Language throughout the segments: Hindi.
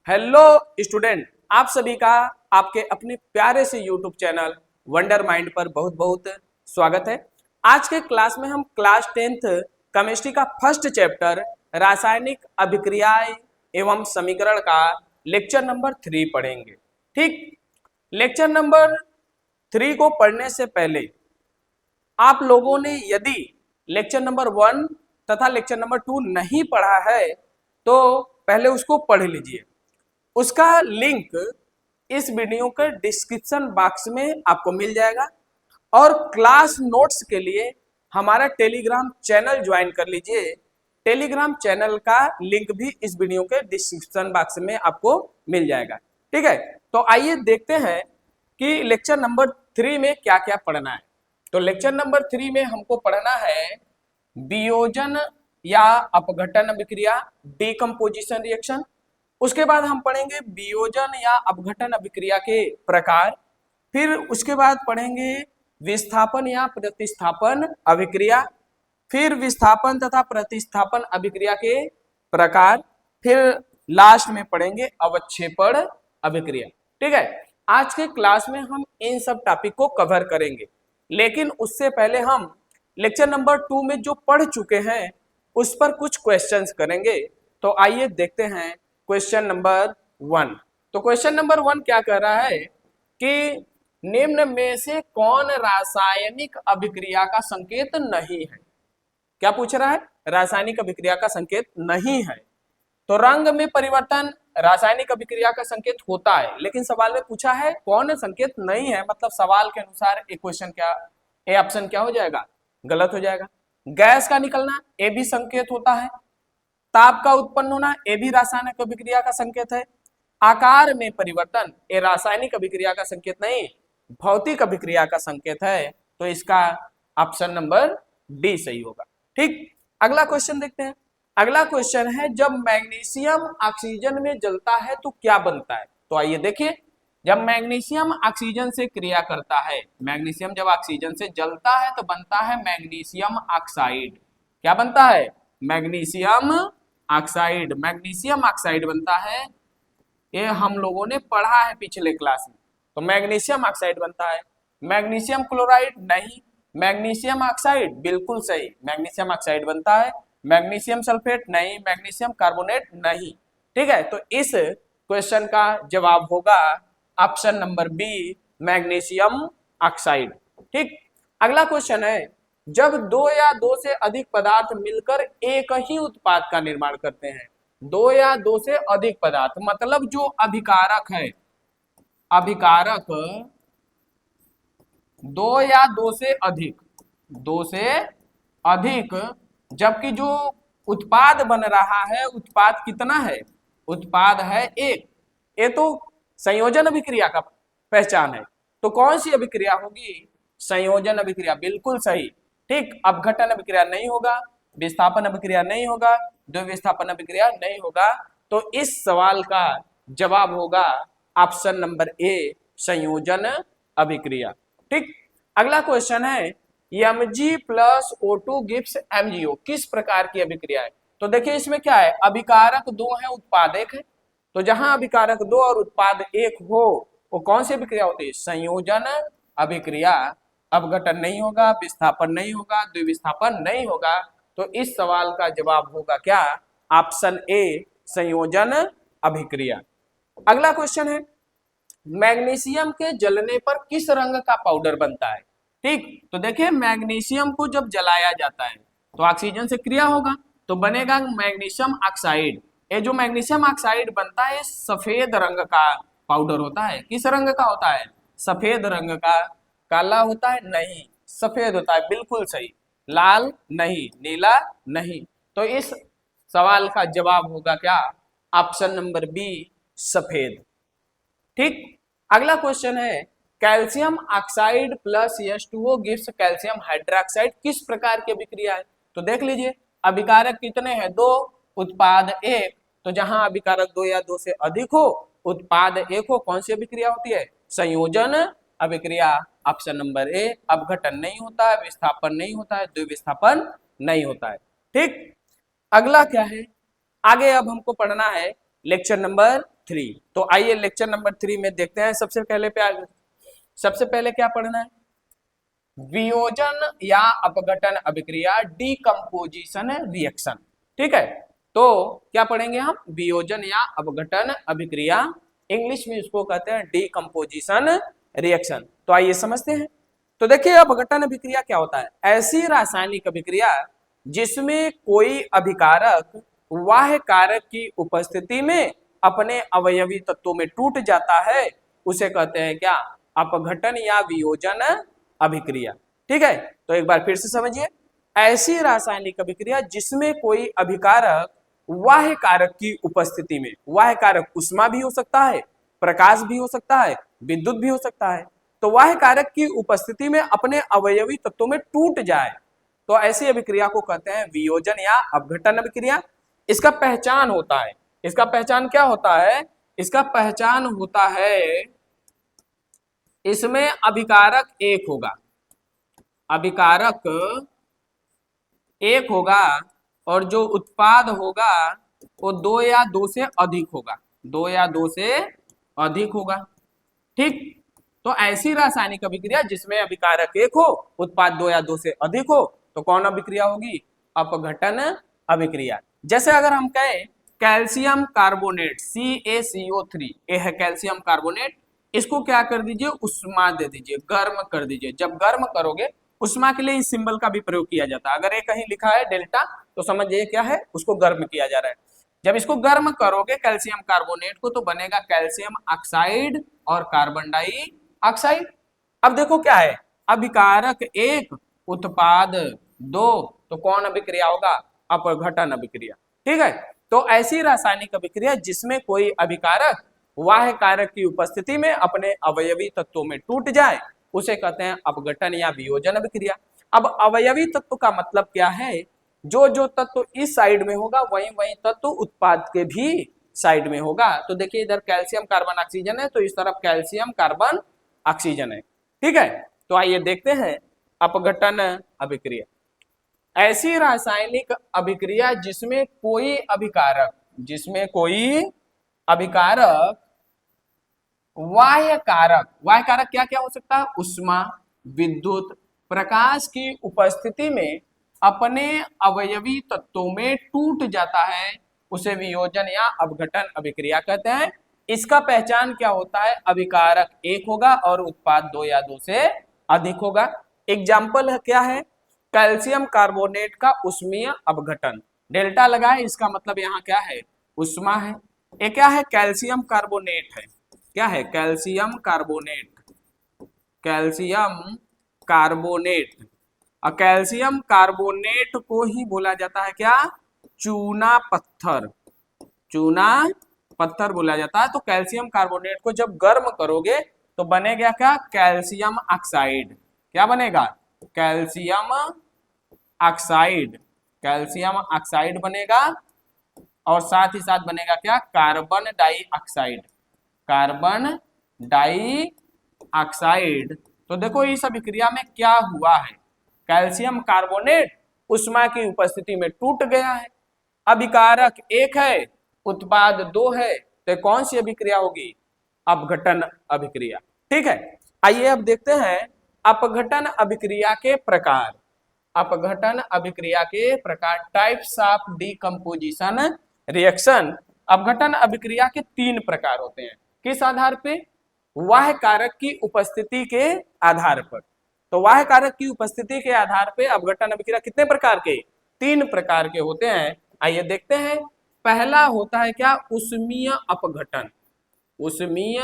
हेलो स्टूडेंट, आप सभी का आपके अपने प्यारे से यूट्यूब चैनल वंडर माइंड पर बहुत बहुत स्वागत है। आज के क्लास में हम क्लास 10th केमिस्ट्री का फर्स्ट चैप्टर रासायनिक अभिक्रियाएं एवं समीकरण का लेक्चर नंबर 3 पढ़ेंगे। ठीक, लेक्चर नंबर 3 को पढ़ने से पहले आप लोगों ने यदि लेक्चर नंबर 1 तथा लेक्चर नंबर 2 नहीं पढ़ा है तो पहले उसको पढ़ लीजिए। उसका लिंक इस वीडियो के डिस्क्रिप्शन बॉक्स में आपको मिल जाएगा और क्लास नोट्स के लिए हमारा टेलीग्राम चैनल ज्वाइन कर लीजिए। टेलीग्राम चैनल का लिंक भी इस वीडियो के डिस्क्रिप्शन बॉक्स में आपको मिल जाएगा। ठीक है, तो आइए देखते हैं कि लेक्चर नंबर 3 में क्या क्या पढ़ना है। तो लेक्चर नंबर 3 में हमको पढ़ना है वियोजन या अपघटन अभिक्रिया, डीकम्पोजिशन रिएक्शन। उसके बाद हम पढ़ेंगे वियोजन या अपघटन अभिक्रिया के प्रकार। फिर उसके बाद पढ़ेंगे विस्थापन या प्रतिस्थापन अभिक्रिया, फिर विस्थापन तथा प्रतिस्थापन अभिक्रिया के प्रकार, फिर लास्ट में पढ़ेंगे अवक्षेपण अभिक्रिया। ठीक है, आज के क्लास में हम इन सब टॉपिक को कवर करेंगे, लेकिन उससे पहले हम लेक्चर नंबर 2 में जो पढ़ चुके हैं उस पर कुछ क्वेश्चंस करेंगे। तो आइए देखते हैं क्वेश्चन नंबर 1। तो क्वेश्चन नंबर 1 क्या कह रहा है कि निम्न में से कौन रासायनिक अभिक्रिया का संकेत नहीं है। क्या पूछ रहा है? रासायनिक अभिक्रिया का संकेत नहीं है। तो रंग में परिवर्तन रासायनिक अभिक्रिया का संकेत होता है, लेकिन सवाल में पूछा है कौन संकेत नहीं है, मतलब सवाल के अनुसार ए क्वेश्चन क्या, ए ऑप्शन क्या हो जाएगा? गलत हो जाएगा। गैस का निकलना ए भी संकेत होता है। ताप का उत्पन्न होना ये भी रासायनिक अभिक्रिया का संकेत है। आकार में परिवर्तन ये रासायनिक अभिक्रिया का संकेत नहीं, भौतिक अभिक्रिया का संकेत है। तो इसका ऑप्शन नंबर डी सही होगा। ठीक, अगला क्वेश्चन देखते हैं। अगला क्वेश्चन है जब मैग्नीशियम ऑक्सीजन में जलता है तो क्या बनता है। तो आइए देखिए, जब मैग्नीशियम ऑक्सीजन से क्रिया करता है, मैग्नीशियम जब ऑक्सीजन से जलता है तो बनता है मैग्नीशियम ऑक्साइड। क्या बनता है? Magnesium oxide. मैग्नीशियम ऑक्साइड बनता है, ये हम लोगों ने पढ़ा है पिछले क्लास में। तो मैग्नीशियम ऑक्साइड बनता है। मैग्नीशियम क्लोराइड नहीं, मैग्नीशियम ऑक्साइड बिल्कुल सही, मैग्नीशियम ऑक्साइड बनता है। मैग्नीशियम सल्फेट नहीं, मैग्नीशियम कार्बोनेट नहीं। ठीक है, तो इस क्वेश्चन का जवाब होगा option number B, magnesium oxide. ठीक, अगला क्वेश्चन है जब दो या दो से अधिक पदार्थ मिलकर एक ही उत्पाद का निर्माण करते हैं। दो या दो से अधिक पदार्थ मतलब जो अभिकारक है, अभिकारक दो या दो से अधिक, दो से अधिक, जबकि जो उत्पाद बन रहा है उत्पाद कितना है? उत्पाद है एक। ये तो संयोजन अभिक्रिया का पहचान है। तो कौन सी अभिक्रिया होगी? संयोजन अभिक्रिया, बिल्कुल सही। ठीक, अपघटन अभिक्रिया नहीं होगा, विस्थापन अभिक्रिया नहीं होगा, द्विविस्थापन अभिक्रिया नहीं होगा। तो इस सवाल का जवाब होगा ऑप्शन नंबर ए, संयोजन अभिक्रिया। ठीक, अगला क्वेश्चन है Mg plus O2 gives MgO किस प्रकार की अभिक्रिया है। तो देखिए इसमें क्या है, अभिकारक दो है उत्पाद एक है। तो जहां अभिकारक दो और उत्पाद एक हो वो कौन सी अभिक्रिया होती है? संयोजन अभिक्रिया। अपघटन नहीं होगा, विस्थापन नहीं होगा, द्विविस्थापन नहीं होगा। तो इस सवाल का जवाब होगा क्या? ऑप्शन ए, संयोजन अभिक्रिया। अगला क्वेश्चन है मैग्नीशियम के जलने पर किस रंग का पाउडर बनता है। ठीक, तो देखिए मैग्नीशियम को जब जलाया जाता है तो ऑक्सीजन से क्रिया होगा तो बनेगा मैग्नीशियम ऑक्साइड। ये जो मैग्नीशियम ऑक्साइड बनता है सफेद रंग का पाउडर होता है। किस रंग का होता है? सफेद रंग का। काला होता है? नहीं, सफेद होता है, बिल्कुल सही। लाल नहीं, नीला नहीं। तो इस सवाल का जवाब होगा क्या? ऑप्शन नंबर बी, सफेद। ठीक, अगला क्वेश्चन है calcium oxide plus H2O gives calcium hydroxide किस प्रकार की अभिक्रिया है। तो देख लीजिए अभिकारक कितने हैं? दो, उत्पाद एक। तो जहां अभिकारक दो या दो से अधिक हो, उत्पाद एक हो, कौन सी अभिक्रिया होती है? संयोजन अभिक्रिया। ऑप्शन नंबर ए, अपघटन नहीं होता है, विस्थापन नहीं होता है, द्विविस्थापन नहीं होता है। ठीक, अगला क्या है, आगे अब हमको पढ़ना है लेक्चर नंबर 3। तो आइए लेक्चर नंबर 3 में देखते हैं। सबसे पहले क्या पढ़ना है? वियोजन या अपघटन अभिक्रिया, डीकम्पोजिशन रिएक्शन। ठीक है, तो क्या पढ़ेंगे हम? वियोजन या अपघटन अभिक्रिया, इंग्लिश में इसको कहते हैं डीकम्पोजिशन रिएक्शन। तो आइए समझते हैं। तो देखिए, अपघटन अभिक्रिया क्या होता है? ऐसी रासायनिक अभिक्रिया जिसमें कोई अभिकारक बाह्य कारक की उपस्थिति में अपने अवयवी तत्वों में टूट जाता है, उसे कहते हैं क्या? अपघटन या वियोजन अभिक्रिया। ठीक है, तो एक बार फिर से समझिए। ऐसी रासायनिक अभिक्रिया जिसमें कोई अभिकारक बाह्य कारक की उपस्थिति में, बाह्य कारक उष्मा भी हो सकता है, प्रकाश भी हो सकता है, विद्युत भी हो सकता है, तो बाह्य कारक की उपस्थिति में अपने अवयवी तत्वों में टूट जाए, तो ऐसी अभिक्रिया को कहते हैं वियोजन या अपघटन अभिक्रिया। इसका पहचान होता है, इसका पहचान क्या होता है? इसका पहचान होता है, इसमें अभिकारक एक होगा, अभिकारक एक होगा और जो उत्पाद होगा वो 2 या 2 से अधिक होगा, 2 या 2 से अधिक होगा। ठीक, तो ऐसी रासायनिक अभिक्रिया जिसमें अभिकारक एक हो, उत्पाद 2 या 2 से अधिक हो, तो कौन अभिक्रिया होगी? अपघटन अभिक्रिया। जैसे अगर हम कहें कैल्शियम कार्बोनेट CaCO3, ये है कैल्शियम कार्बोनेट, इसको क्या कर दीजिए? उष्मा दे दीजिए, गर्म कर दीजिए। जब गर्म करोगे, उष्मा के लिए इस सिंबल का भी प्रयोग किया जाता है। अगर ये कहीं लिखा है डेल्टा, तो समझिए क्या है? उसको गर्म किया जा रहा है। जब इसको गर्म करोगे कैल्शियम कार्बोनेट को, तो बनेगा कैल्शियम ऑक्साइड और कार्बन डाइऑक्साइड। अब देखो क्या है? अभिकारक एक, उत्पाद 2, तो कौन अभिक्रिया होगा? अपघटन अभिक्रिया। ठीक है, तो ऐसी रासायनिक अभिक्रिया जिसमें कोई अभिकारक बाह्य कारक की उपस्थिति में अपने अवयवी तत्वों में टूट जाए, उसे कहते हैं अपघटन या वियोजन अभिक्रिया। अब अवयवी तत्व का मतलब क्या है? जो जो तत्व इस साइड में होगा वही वही तत्व उत्पाद के भी साइड में होगा। तो देखिए, इधर कैल्शियम कार्बन ऑक्सीजन है, तो इस तरफ कैल्शियम कार्बन ऑक्सीजन है। ठीक है, तो आइए देखते हैं अपघटन अभिक्रिया। ऐसी रासायनिक अभिक्रिया जिसमें कोई अभिकारक, जिसमें कोई अभिकारक बाह्य कारक, बाह्य कारक क्या क्या हो सकता है? उष्मा, विद्युत, प्रकाश की उपस्थिति में अपने अवयवी तत्वों में टूट जाता है, उसे वियोजन या अपघटन अभिक्रिया कहते हैं। इसका पहचान क्या होता है? अभिकारक एक होगा और उत्पाद 2 या 2 से अधिक होगा। एग्जाम्पल है क्या है? कैल्शियम कार्बोनेट का उष्मीय अपघटन, डेल्टा लगा है, इसका मतलब यहाँ क्या है? उष्मा है। ये क्या है? कैल्शियम कार्बोनेट है। क्या है? Calcium carbonate, calcium carbonate. और कैल्शियम कार्बोनेट को ही बोला जाता है क्या? चूना पत्थर, चूना पत्थर बोला जाता है। तो कैल्शियम कार्बोनेट को जब गर्म करोगे तो बनेगा क्या? Calcium oxide. क्या बनेगा? कैल्शियम ऑक्साइड, कैल्शियम ऑक्साइड बनेगा। और साथ ही साथ बनेगा क्या? Carbon dioxide, carbon dioxide. तो देखो इस अभिक्रिया में क्या हुआ है? कैल्शियम कार्बोनेट उष्मा की उपस्थिति में टूट गया है, अभिकारक एक है, उत्पाद 2 है, तो कौन सी अभिक्रिया होगी? अपघटन अभिक्रिया। ठीक है, आइए अब देखते हैं अपघटन अभिक्रिया के प्रकार। अपघटन अभिक्रिया के प्रकार, टाइप्स ऑफ डीकम्पोजिशन रिएक्शन। अपघटन अभिक्रिया के 3 प्रकार होते हैं। किस आधार पे? बाह्य कारक की उपस्थिति के आधार पर। तो बाह्य कारक की उपस्थिति के आधार पे अपघटन अभिक्रिया कितने प्रकार के? 3 प्रकार के होते हैं। आइए देखते हैं। पहला होता है क्या? उष्मीय अपघटन, उष्मीय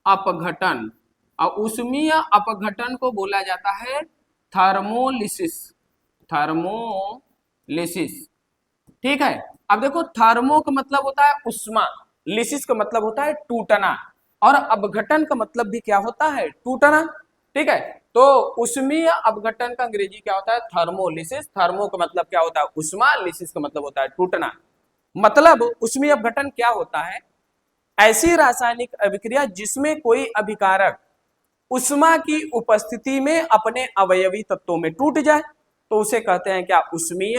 अपघटन। और उष्मीय अपघटन को बोला जाता है थर्मोलिसिस, थर्मोलिसिस। ठीक है, अब देखो थर्मो का मतलब होता है उष्मा, लिसिस का मतलब होता है टूटना, और अपघटन का मतलब भी क्या होता है? टूटना। ठीक है, तो उष्मीय अपघटन का अंग्रेजी क्या होता है? थर्मोलिसिस। थर्मो का मतलब क्या होता है? उष्मा, लिसिस का मतलब होता है टूटना। मतलब उष्मीय अपघटन क्या होता है? ऐसी रासायनिक अभिक्रिया जिसमें कोई अभिकारक उष्मा की उपस्थिति में अपने अवयवी तत्वों में टूट जाए, तो उसे कहते हैं क्या? उष्मीय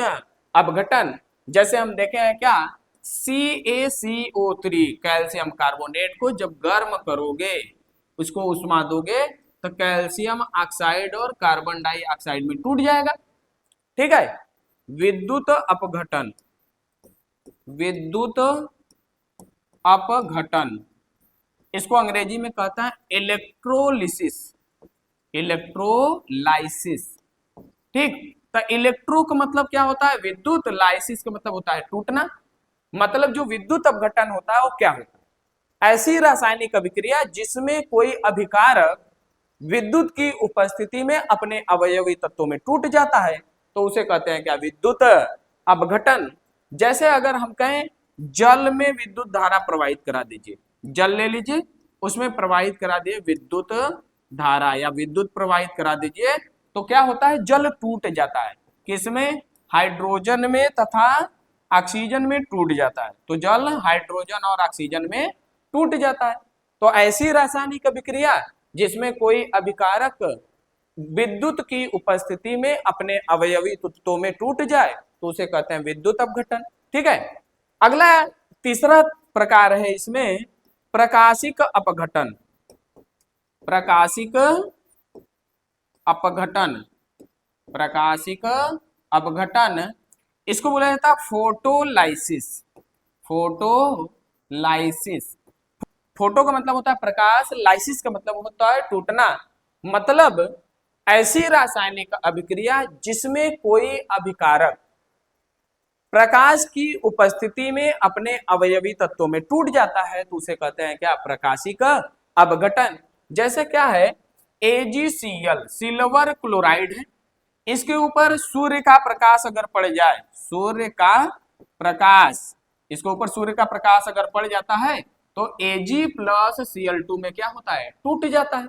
अपघटन। जैसे हम देखे हैं क्या? CaCO3 कैल्शियम कार्बोनेट को जब गर्म करोगे, उसको उष्मा दोगे, तो कैल्शियम ऑक्साइड और कार्बन डाइऑक्साइड में टूट जाएगा। ठीक है। विद्युत अपघटन, विद्युत अपघटन, इसको अंग्रेजी में कहता है इलेक्ट्रोलिसिस, इलेक्ट्रोलाइसिस। ठीक। तो इलेक्ट्रो का मतलब क्या होता है? विद्युत। लाइसिस का मतलब होता है टूटना। मतलब जो विद्युत अपघटन होता है वो क्या होता है? ऐसी रासायनिक अभिक्रिया जिसमें कोई अभिकारक विद्युत की उपस्थिति में अपने अवयवी तत्वों में टूट जाता है, तो उसे कहते हैं क्या? विद्युत अपघटन। जैसे अगर हम कहें जल में विद्युत धारा प्रवाहित करा दीजिए, जल ले लीजिए, उसमें प्रवाहित करा दिए विद्युत धारा या विद्युत प्रवाहित करा दीजिए, तो क्या होता है? जल टूट जाता है। किसमें? हाइड्रोजन में तथा ऑक्सीजन में टूट जाता है। तो जल हाइड्रोजन और ऑक्सीजन में टूट जाता है। तो ऐसी रासायनिक अभिक्रिया जिसमें कोई अभिकारक विद्युत की उपस्थिति में अपने अवयवी तत्वों में टूट जाए, तो उसे कहते हैं विद्युत अपघटन। ठीक है। अगला तीसरा प्रकार है इसमें प्रकाशिक अपघटन, प्रकाशिक अपघटन, प्रकाशिक अपघटन, इसको बोला जाता है फोटोलाइसिस, फोटोलाइसिस। फोटो का मतलब होता है प्रकाश, लाइसिस का मतलब होता है टूटना। मतलब ऐसी रासायनिक अभिक्रिया जिसमें कोई अभिकारक प्रकाश की उपस्थिति में अपने अवयवी तत्वों में टूट जाता है, तो उसे कहते हैं क्या? प्रकाशिक अपघटन। जैसे क्या है? AgCl सिल्वर क्लोराइड है, इसके ऊपर सूर्य का प्रकाश अगर पड़ जाए, सूर्य का प्रकाश, इसके ऊपर सूर्य का प्रकाश अगर पड़ जाता है, तो Ag+Cl2 में क्या होता है? टूट जाता है।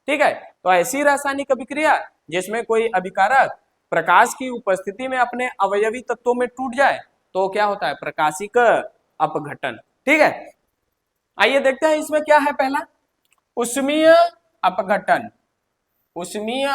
ठीक है। तो ऐसी रासायनिक अभिक्रिया जिसमें कोई अभिकारक प्रकाश की उपस्थिति में अपने अवयवी तत्वों में टूट जाए, तो क्या होता है? प्रकाशिक अपघटन। ठीक है। आइए देखते हैं इसमें क्या है। पहला उष्मीय अपघटन, उष्मीय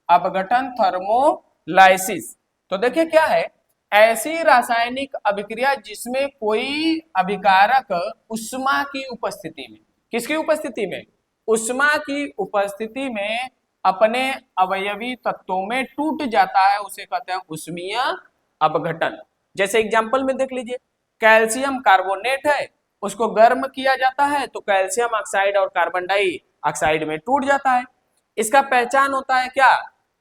अपघटन थर्मोलाइसिस। तो देखिए क्या है? ऐसी रासायनिक अभिक्रिया जिसमें कोई अभिकारक उष्मा की उपस्थिति में, किसकी उपस्थिति में? उष्मा की उपस्थिति में अपने अवयवी तत्वों में टूट जाता है, उसे कहते हैं उष्मीय अपघटन। जैसे एग्जांपल में देख लीजिए, कैल्शियम कार्बोनेट है, उसको गर्म किया जाता है तो कैल्शियम ऑक्साइड और कार्बन डाइऑक्साइड में टूट जाता है। इसका पहचान होता है क्या?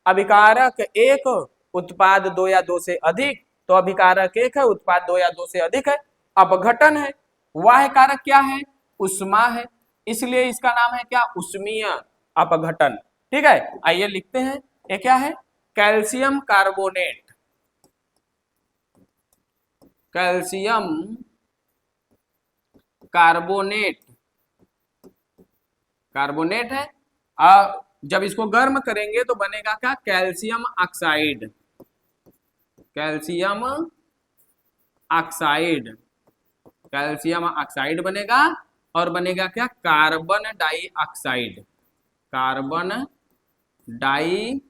अभिकारक एक, उत्पाद दो या दो से अधिक। तो अभिकारक एक है, उत्पाद दो या दो से अधिक है। अपघटन है, वह कारक क्या है? उष्मा है, इसलिए इसका नाम है क्या? उष्मीय अपघटन। ठीक है। आइए लिखते हैं, ये क्या है? Calcium carbonate, calcium carbonate, carbonate है। जब इसको गर्म करेंगे तो बनेगा क्या? Calcium oxide, calcium oxide, calcium oxide बनेगा। और बनेगा क्या? Carbon dioxide, carbon dioxide,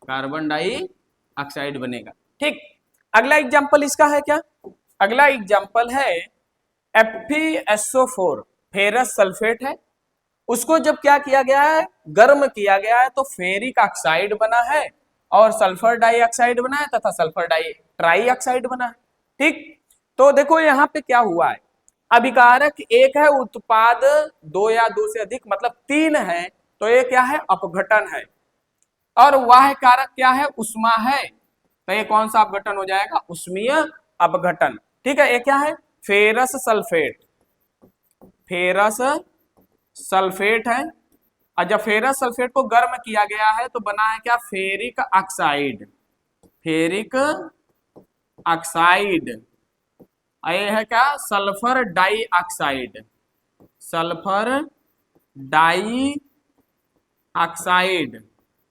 carbon dioxide बनेगा। ठीक। अगला एग्जांपल इसका है क्या? अगला एग्जांपल है FeSO4, फेरस सल्फेट है। उसको जब क्या किया गया है? गर्म किया गया है, तो फेरिक ऑक्साइड बना है और सल्फर डाइऑक्साइड बना है तथा सल्फर ट्राइऑक्साइड बना है। ठीक। तो देखो यहाँ पे क्या हुआ है? अभिकारक एक है, उत्पाद दो या दो से अधिक मतलब तीन है, तो ये क्या है? अपघटन है। और वह कारक क्या है? उष्मा है, तो ये कौन सा अपघटन हो जाएगा? उष्मीय अपघटन। ठीक है। ये क्या है? फेरस सल्फेट, फेरस सल्फेट है। और जब फेरस सल्फेट को गर्म किया गया है तो बना है क्या? Ferric oxide, ferric oxide. ये है क्या? Sulphur dioxide, sulphur dioxide,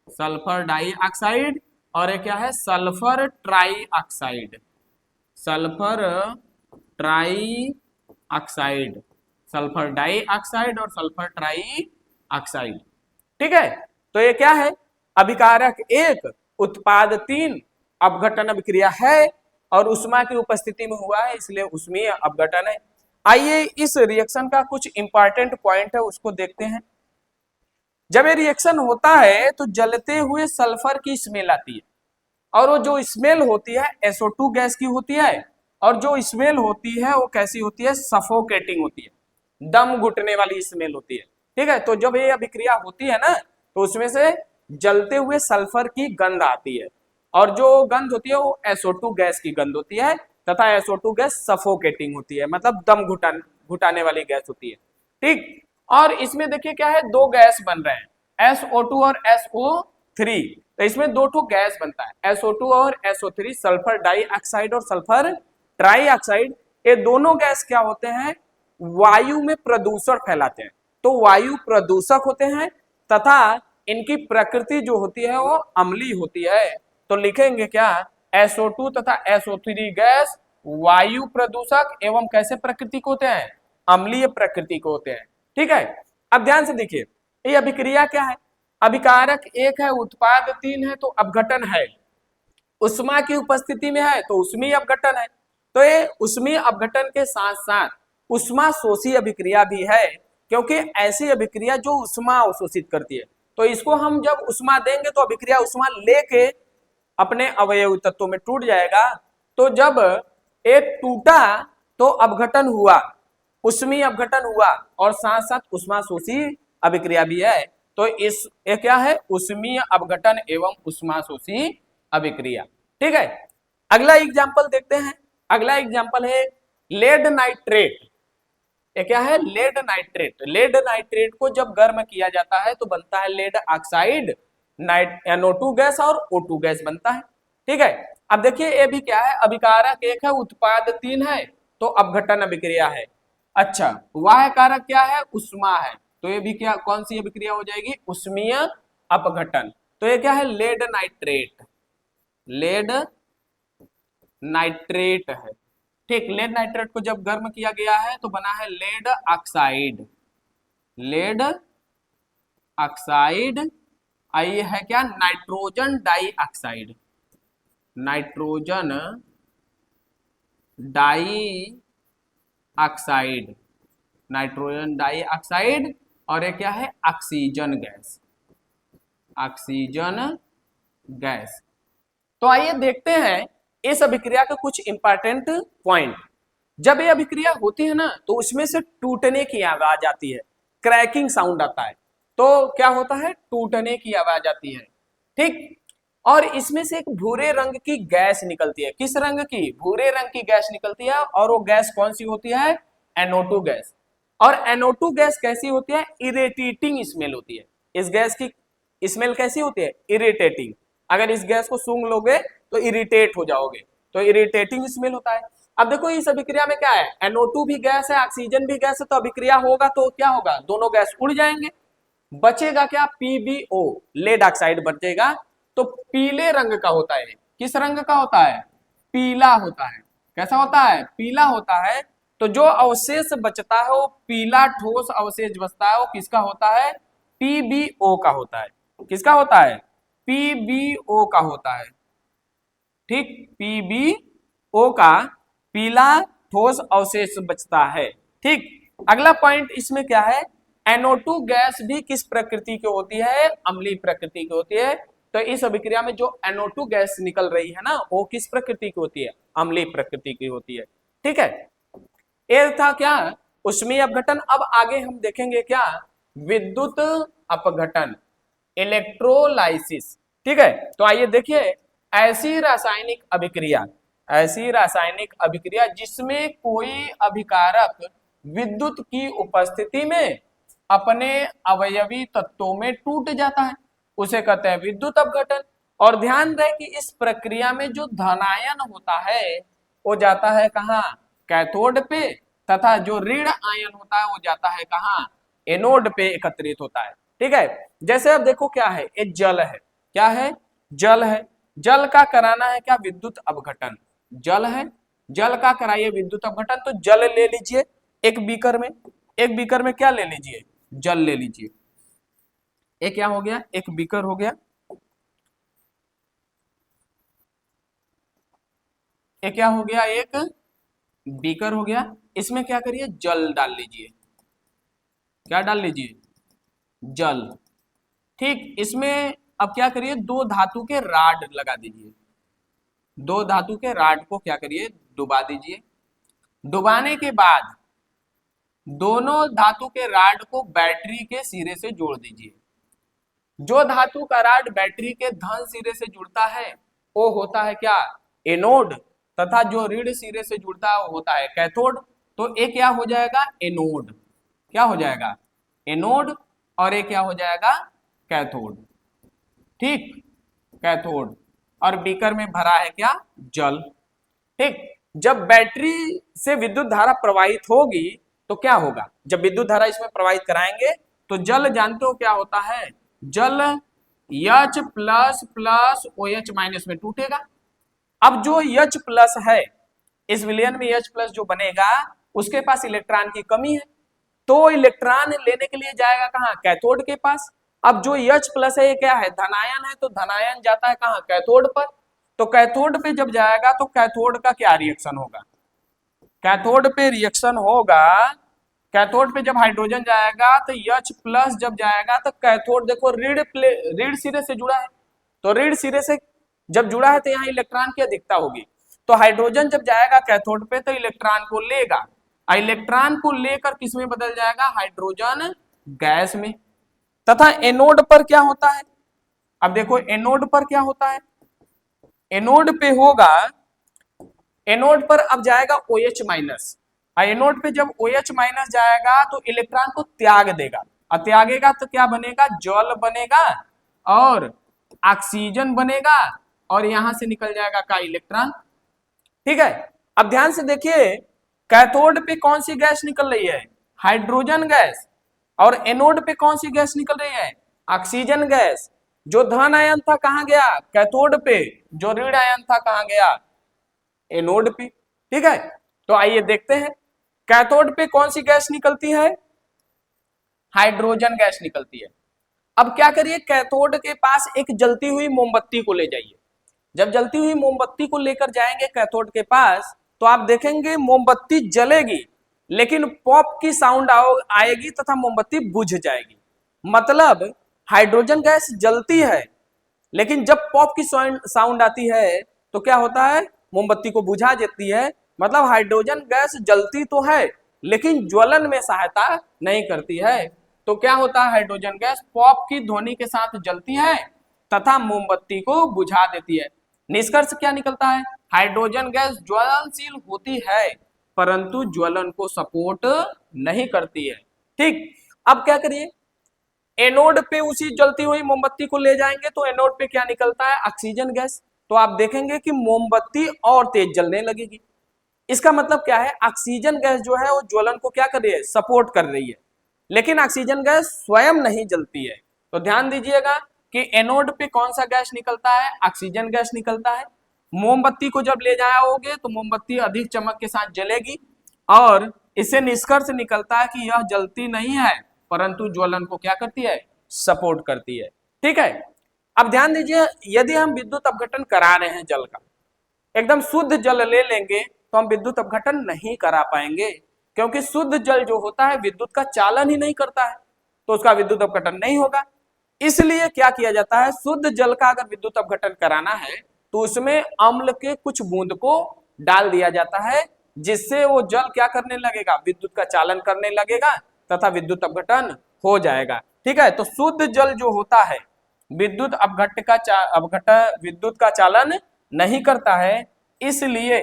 sulphur dioxide. और ये क्या है? Sulphur trioxide, sulphur trioxide, sulphur dioxide और सल्फर ट्राइऑक्साइड। ठीक है। तो ये क्या है? अभिकारक एक, उत्पाद तीन, अपघटन अभिक्रिया है और उष्मा की उपस्थिति में हुआ है, इसलिए उष्मीय अपघटन है। आइए इस रिएक्शन का कुछ इंपॉर्टेंट पॉइंट है उसको देखते हैं। जब ये रिएक्शन होता है तो जलते हुए सल्फर की स्मेल आती है, और वो जो स्मेल होती है SO2 गैस की होती है, और जो स्मेल होती है वो कैसी होती है, सफोकेटिंग होती है, दम घुटने वाली स्मेल होती है। ठीक है, तो जब ये अभिक्रिया होती है ना तो उसमें से जलते हुए सल्फर की गंध आती है, और जो गंध होती है वो SO2 गैस की गंध होती है, तथा SO2 गैस सफोकेटिंग होती है, मतलब दम घुटाने वाली गैस होती है। ठीक, और इसमें देखिए क्या है, दो गैस बन रहे हैं, SO2 और SO3। तो इसमें दो ठो गैस बनता है, SO2 और SO3, सल्फर डाइऑक्साइड और सल्फर ट्राइऑक्साइड। ये दोनों गैस क्या होते हैं, वायु में प्रदूषण फैलाते हैं, तो वायु प्रदूषक होते हैं, तथा इनकी प्रकृति जो होती है वो अम्लीय होती है। तो लिखेंगे क्या, SO2 तथा SO3 गैस वायु प्रदूषक एवं कैसे प्रकृति को होते हैं, अम्लीय प्रकृति को होते हैं। ठीक है, अब ध्यान से देखिए, ये अभिक्रिया क्या है, अभिकारक एक है, उत्पाद तीन है, तो अपघटन है, उष्मा की उपस्थिति में है तो उष्मीय अपघटन है। तो ये उष्मीय अपघटन के साथ साथ उष्मा शोषी अभिक्रिया भी है, क्योंकि ऐसी अभिक्रिया जो उष्मा अवशोषित करती है, तो इसको हम जब उष्मा देंगे तो अभिक्रिया उष्मा लेके अपने अवयवी तत्वों में टूट जाएगा। तो जब एक टूटा तो अपघटन हुआ, उष्मीय अपघटन हुआ, और साथ साथ उष्मा शोषी अभिक्रिया भी है। तो इस ये क्या है, उष्मीय अपघटन एवं उष्मा शोषी अभिक्रिया। ठीक है, अगला एग्जांपल देखते हैं। अगला एग्जांपल है लेड नाइट्रेट। ये क्या है, लेड नाइट्रेट। लेड नाइट्रेट को जब गर्म किया जाता है तो बनता है लेड ऑक्साइड, NO2 गैस और O2 गैस बनता है। ठीक है, अब देखिए ये भी क्या है, अभिकारक एक है, उत्पाद तीन है, तो अपघटन अभिक्रिया है। अच्छा, वाह कारक क्या है, उष्मा है, तो ये भी क्या, कौन सी अभिक्रिया हो जाएगी, उष्मीय अपघटन। तो ये क्या है, लेड नाइट्रेट, लेड नाइट्रेट है। ठीक, लेड नाइट्रेट को जब गर्म किया गया है तो बना है लेड ऑक्साइड, लेड ऑक्साइड। आई है क्या, nitrogen dioxide, nitrogen dioxide, nitrogen dioxide. और ये क्या है, ऑक्सीजन गैस, ऑक्सीजन गैस। तो आइए देखते हैं इस अभिक्रिया के कुछ इंपॉर्टेंट पॉइंट। जब ये अभिक्रिया होती है ना तो उसमें से टूटने की आवाज आती है, क्रैकिंग साउंड आता है। तो क्या होता है, टूटने की आवाज आती है। ठीक, और इसमें से एक भूरे रंग की गैस निकलती है, किस रंग की, भूरे रंग की गैस निकलती है, और वो गैस कौन सी होती है, NO2 गैस। और NO2 गैस कैसी होती है, इरिटेटिंग स्मेल होती है। इस गैस की स्मेल कैसी होती है, इरिटेटिंग। अगर इस गैस को सूंघ लोगे तो इरिटेट हो जाओगे, तो इरिटेटिंग स्मेल होता है। अब देखो इस अभिक्रिया में क्या है, NO2 भी गैस है, ऑक्सीजन भी गैस है, तो अभिक्रिया होगा तो क्या होगा, दोनों गैस उड़ जाएंगे, बचेगा क्या, PbO, लेड ऑक्साइड बचेगा। तो पीले रंग का होता है, किस रंग का होता है, पीला होता है। कैसा होता है, पीला होता है। तो जो अवशेष बचता है वो पीला ठोस अवशेष बचता है, वो किसका होता है, PbO का होता है। किसका होता है, PbO का होता है। ठीक, PbO का पीला ठोस अवशेष बचता है। ठीक, अगला पॉइंट इसमें क्या है, NO2 गैस भी किस प्रकृति की होती है, अम्लीय प्रकृति की होती है। तो इस अभिक्रिया में जो NO2 गैस निकल रही है ना वो किस प्रकृति की होती है, अम्लीय प्रकृति की होती है। ठीक है, ये था क्या, उष्मीय अपघटन। अब आगे हम देखेंगे क्या, विद्युत अपघटन, इलेक्ट्रोलाइसिस। ठीक है, तो आइए देखिए, ऐसी रासायनिक अभिक्रिया, ऐसी रासायनिक अभिक्रिया जिसमें कोई अभिकारक विद्युत की उपस्थिति में अपने अवयवी तत्वों में टूट जाता है, उसे कहते हैं विद्युत अपघटन। और ध्यान रहे कि इस प्रक्रिया में जो धनायन होता है वो जाता है कहाँ, कैथोड पे, तथा जो ऋण आयन होता है वो जाता है कहाँ, एनोड पे एकत्रित होता है। ठीक है, जैसे अब देखो क्या है, ये जल है, क्या है, जल है, जल का कराना है क्या, विद्युत अपघटन। जल है, जल का कराइए विद्युत अपघटन। तो जल ले लीजिए एक बीकर में, एक बीकर में क्या ले लीजिए, जल ले लीजिए। एक क्या हो गया, एक बीकर हो गया, ये क्या हो गया, एक बीकर हो गया। इसमें क्या करिए, जल डाल लीजिए। क्या डाल लीजिए, जल। ठीक, इसमें अब क्या करिए, दो धातु के राड लगा दीजिए। दो धातु के राड को क्या करिए, डुबा दीजिए। डुबाने के बाद दोनों धातु के राड को बैटरी के सिरे से जोड़ दीजिए। जो धातु का राड बैटरी के धन सिरे से जुड़ता है वो होता है क्या, एनोड, तथा जो ऋण सिरे से जुड़ता है वो होता है कैथोड। तो ये क्या हो जाएगा, एनोड। क्या हो जाएगा, एनोड। और ये क्या हो जाएगा, कैथोड। ठीक, कैथोड। और बीकर में भरा है क्या, जल। ठीक, जब बैटरी से विद्युत धारा प्रवाहित होगी तो क्या होगा, जब विद्युत धारा इसमें प्रवाहित कराएंगे तो जल जानते हो क्या होता है, जल H plus plus OH minus में टूटेगा। अब जो H प्लस है, इस विलयन में H प्लस जो बनेगा उसके पास इलेक्ट्रॉन की कमी है, तो इलेक्ट्रॉन लेने के लिए जाएगा कहाँ, कैथोड के पास। अब जो H प्लस है ये क्या है, धनायन है, तो धनायन जाता है कहाँ, कैथोड पर। तो कैथोड पे जब जाएगा तो कैथोड का क्या रिएक्शन होगा, कैथोड पे रिएक्शन होगा। कैथोड पे जब हाइड्रोजन जाएगा तो H प्लस जब जाएगा तो कैथोड देखो ऋण सिरे से जुड़ा है, तो ऋण सिरे से जब जुड़ा है तो यहाँ इलेक्ट्रॉन की अधिकता होगी। तो हाइड्रोजन जब जाएगा कैथोड पे तो इलेक्ट्रॉन को लेगा, इलेक्ट्रॉन को लेकर किस में बदल जाएगा, हाइड्रोजन गैस में। तथा एनोड पर क्या होता है, अब देखो एनोड पर क्या होता है, एनोड पे होगा, एनोड पर अब जाएगा OH माइनस। एनोड पे जब OH माइनस जाएगा तो इलेक्ट्रॉन को त्याग देगा, और त्यागेगा तो क्या बनेगा, जल बनेगा और ऑक्सीजन बनेगा, और यहां से निकल जाएगा का इलेक्ट्रॉन। ठीक है, अब ध्यान से देखिए, कैथोड पे कौन सी गैस निकल रही है, हाइड्रोजन गैस, और एनोड पे कौन सी गैस निकल रही है, ऑक्सीजन गैस। जो धन आयन था कहां गया, कैथोड पे, जो ऋण आयन था कहां गया, एनोड पे। ठीक है, तो आइए देखते हैं, कैथोड पे कौन सी गैस निकलती है, हाइड्रोजन गैस निकलती है। अब क्या करिए, कैथोड के पास एक जलती हुई मोमबत्ती को ले जाइए। जब जलती हुई मोमबत्ती को लेकर जाएंगे कैथोड के पास तो आप देखेंगे मोमबत्ती जलेगी, लेकिन पॉप की साउंड आएगी तथा मोमबत्ती बुझ जाएगी। मतलब हाइड्रोजन गैस जलती है, लेकिन जब पॉप की साउंड आती है तो क्या होता है, मोमबत्ती को बुझा देती है। मतलब हाइड्रोजन गैस जलती तो है लेकिन ज्वलन में सहायता नहीं करती है। तो क्या होता है, हाइड्रोजन गैस पॉप की ध्वनि के साथ जलती है तथा मोमबत्ती को बुझा देती है। निष्कर्ष क्या निकलता है, हाइड्रोजन गैस ज्वलनशील होती है परंतु ज्वलन को सपोर्ट नहीं करती है। ठीक, अब क्या करिए, एनोड पे उसी जलती हुई मोमबत्ती को ले जाएंगे तो एनोड पे क्या निकलता है, ऑक्सीजन गैस। तो आप देखेंगे कि मोमबत्ती और तेज जलने लगेगी। इसका मतलब क्या है, ऑक्सीजन गैस जो है वो ज्वलन को क्या कर रही है, सपोर्ट कर रही है, लेकिन ऑक्सीजन गैस स्वयं नहीं जलती है। तो ध्यान दीजिएगा कि एनोड पे कौन सा गैस निकलता है, ऑक्सीजन गैस निकलता है। मोमबत्ती को जब ले जाओगे तो मोमबत्ती अधिक चमक के साथ जलेगी, और इससे निष्कर्ष निकलता है कि यह जलती नहीं है परंतु ज्वलन को क्या करती है, सपोर्ट करती है। ठीक है, अब ध्यान दीजिए, यदि हम विद्युत अपघटन करा रहे हैं जल का, एकदम शुद्ध जल ले लेंगे तो हम विद्युत अपघटन नहीं करा पाएंगे, क्योंकि शुद्ध जल जो होता है विद्युत का चालन ही नहीं करता है, तो उसका विद्युत अपघटन नहीं होगा। इसलिए क्या किया जाता है, शुद्ध जल का अगर विद्युत अपघटन कराना है तो उसमें अम्ल के कुछ बूंद को डाल दिया जाता है, जिससे वो जल क्या करने लगेगा, विद्युत का चालन करने लगेगा तथा विद्युत अपघटन हो जाएगा। ठीक है, तो शुद्ध जल जो होता है विद्युत विद्युत का चालन नहीं करता है, इसलिए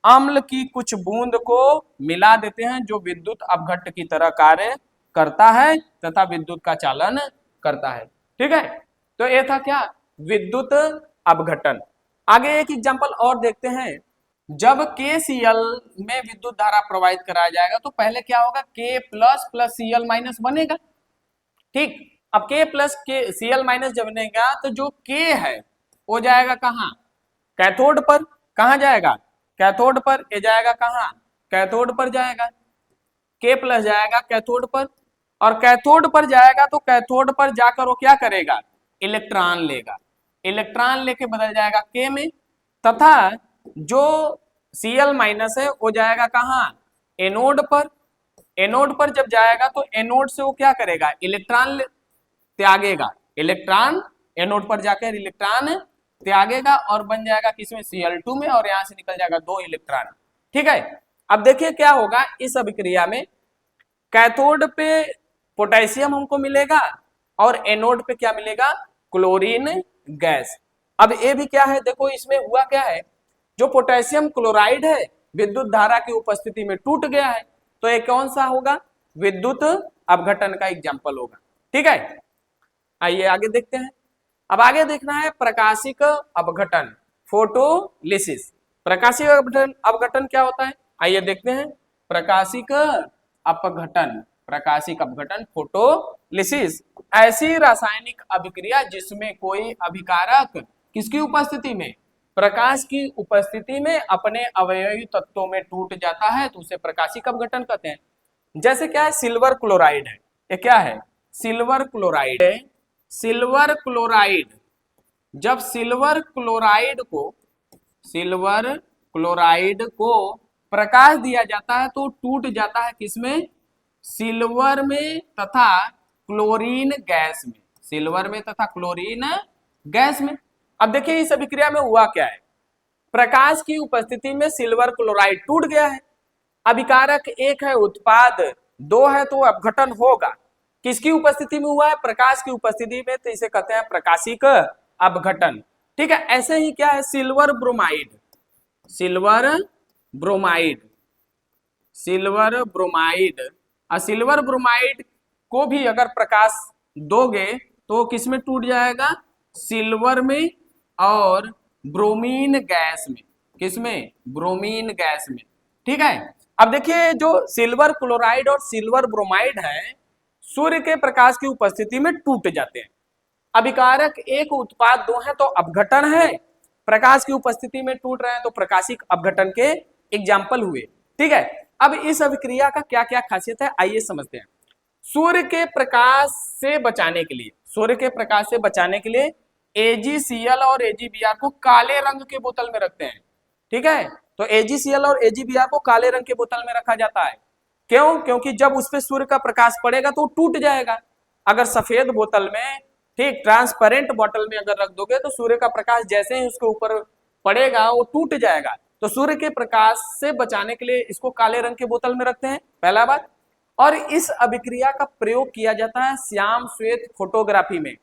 अम्ल की कुछ बूंद को मिला देते हैं जो विद्युत अपघट्ट की तरह कार्य करता है तथा विद्युत का चालन करता है। ठीक है, तो ये था क्या, विद्युत अपघटन। आगे एक एग्जांपल और देखते हैं। जब KCl में विद्युत धारा प्रवाहित कराया जाएगा तो पहले क्या होगा, K plus plus Cl minus बनेगा। ठीक, अब K प्लस Cl माइनस जब बनेगा तो जो K है वो जाएगा कहाँ, कैथोड पर। कहाँ जाएगा, कैथोड पर। ये जाएगा कहाँ, कैथोड पर जाएगा। K प्लस जाएगा कैथोड पर, और कैथोड पर जाएगा तो कैथोड पर जाकर वो क्या करेगा, इलेक्ट्रॉन लेगा। इलेक्ट्रॉन लेके बदल जाएगा K में, तथा जो Cl माइनस है वो जाएगा कहाँ, एनोड पर। एनोड पर जब जाएगा तो एनोड से वो क्या करेगा, इलेक्ट्रॉन त्यागेगा। इलेक्ट्रॉन एनोड पर जाकर इलेक्ट्रॉन त्यागेगा और बन जाएगा किसमें, Cl2 में, और यहां से निकल जाएगा 2 इलेक्ट्रॉन। ठीक है, अब देखिए क्या होगा इस अभिक्रिया में, कैथोड पे पोटेशियम हमको मिलेगा और एनोड पे क्या मिलेगा, क्लोरीन गैस। अब ये भी क्या है, देखो इसमें हुआ क्या है, जो पोटेशियम क्लोराइड है विद्युत धारा की उपस्थिति में टूट गया है, तो ये कौन सा होगा, विद्युत अपघटन का एग्जाम्पल होगा। ठीक है, आइए आगे देखते हैं। अब आगे देखना है प्रकाशिक अपघटन, फोटोलिसिस। प्रकाशिक अपघटन क्या होता है, आइए देखते हैं। प्रकाशिक अपघटन, प्रकाशिक अपघटन फोटोलिसिस ऐसी रासायनिक अभिक्रिया जिसमें कोई अभिकारक किसकी उपस्थिति में, प्रकाश की उपस्थिति में अपने अवयवी तत्वों में टूट जाता है, तो उसे प्रकाशिक अपघटन कहते हैं। जैसे क्या है, सिल्वर क्लोराइड है, ये क्या है, सिल्वर क्लोराइड है। सिल्वर क्लोराइड, जब सिल्वर क्लोराइड को प्रकाश दिया जाता है तो टूट जाता है किसमें, सिल्वर में तथा क्लोरीन गैस में, सिल्वर में तथा क्लोरीन गैस में। अब देखिए इस अभिक्रिया में हुआ क्या है, प्रकाश की उपस्थिति में सिल्वर क्लोराइड टूट गया है, अभिकारक एक है, उत्पाद दो है, तो अपघटन होगा। किसकी उपस्थिति में हुआ है, प्रकाश की उपस्थिति में, तो इसे कहते हैं प्रकाशिक अपघटन। ठीक है, ऐसे ही क्या है, silver bromide, silver bromide, silver bromide, silver bromide को भी अगर प्रकाश दोगे तो किसमें टूट जाएगा, सिल्वर में और ब्रोमीन गैस में, किसमें, ब्रोमीन गैस में। ठीक है, अब देखिए जो सिल्वर क्लोराइड और सिल्वर ब्रोमाइड है, सूर्य के प्रकाश की उपस्थिति में टूट जाते हैं। अभिकारक एक, उत्पाद दो है, तो अपघटन है, प्रकाश की उपस्थिति में टूट रहे हैं तो प्रकाशिक अपघटन के एग्जाम्पल हुए। ठीक है, अब इस अभिक्रिया का क्या क्या खासियत है, आइए समझते हैं। सूर्य के प्रकाश से बचाने के लिए, सूर्य के प्रकाश से बचाने के लिए AgCl और AgBr को काले रंग के बोतल में रखते हैं। ठीक है, तो AgCl और AgBr को काले रंग के बोतल में रखा जाता है। क्यों, क्योंकि जब उस पर सूर्य का प्रकाश पड़ेगा तो टूट जाएगा। अगर सफेद बोतल में, ठीक ट्रांसपेरेंट बोतल में अगर रख दोगे तो सूर्य का प्रकाश जैसे ही उसके ऊपर पड़ेगा वो टूट जाएगा। तो सूर्य के प्रकाश से बचाने के लिए इसको काले रंग के बोतल में रखते हैं, पहला बात। और इस अभिक्रिया का प्रयोग किया जाता है श्याम श्वेत फोटोग्राफी में।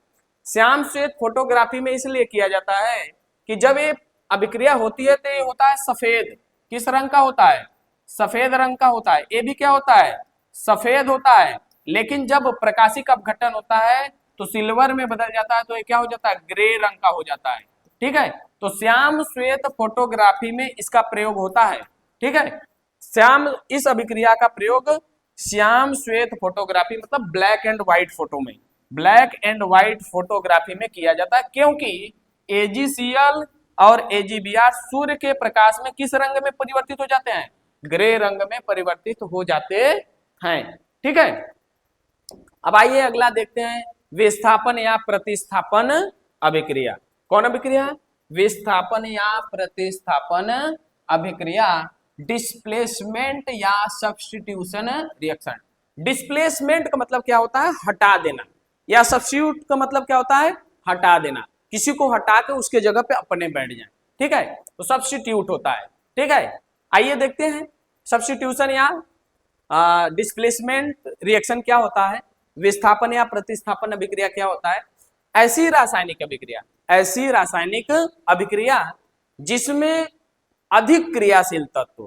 श्याम श्वेत फोटोग्राफी में इसलिए किया जाता है कि जब ये अभिक्रिया होती है तो ये होता है सफेद, किस रंग का होता है, सफेद रंग का होता है। ये भी क्या होता है, सफेद होता है। लेकिन जब प्रकाशिक अपघटन होता है तो सिल्वर में बदल जाता है, तो ये क्या हो जाता है, ग्रे रंग का हो जाता है। ठीक है, तो श्याम श्वेत फोटोग्राफी में इसका प्रयोग होता है। ठीक है, श्याम, इस अभिक्रिया का प्रयोग श्याम श्वेत फोटोग्राफी मतलब ब्लैक एंड व्हाइट फोटो में, ब्लैक एंड व्हाइट फोटोग्राफी में किया जाता है, क्योंकि AgCl और AgBr सूर्य के प्रकाश में किस रंग में परिवर्तित हो जाते हैं, ग्रे रंग में परिवर्तित हो जाते हैं। ठीक है, अब आइए अगला देखते हैं, विस्थापन या प्रतिस्थापन अभिक्रिया। कौन अभिक्रिया, विस्थापन या प्रतिस्थापन अभिक्रिया, डिस्प्लेसमेंट या सब्स्टिट्यूशन रिएक्शन। डिस्प्लेसमेंट का मतलब क्या होता है, हटा देना, या सब्स्टिट्यूट का मतलब क्या होता है, हटा देना, किसी को हटा के उसके जगह पे अपने बैठ जाए। ठीक है, तो सब्स्टिट्यूट होता है। ठीक है, आइए देखते हैं सब्स्टिट्यूशन या डिस्प्लेसमेंट रिएक्शन क्या होता है, विस्थापन या प्रतिस्थापन अभिक्रिया क्या होता है। ऐसी रासायनिक अभिक्रिया, ऐसी रासायनिक अभिक्रिया जिसमें अधिक क्रियाशील तत्व,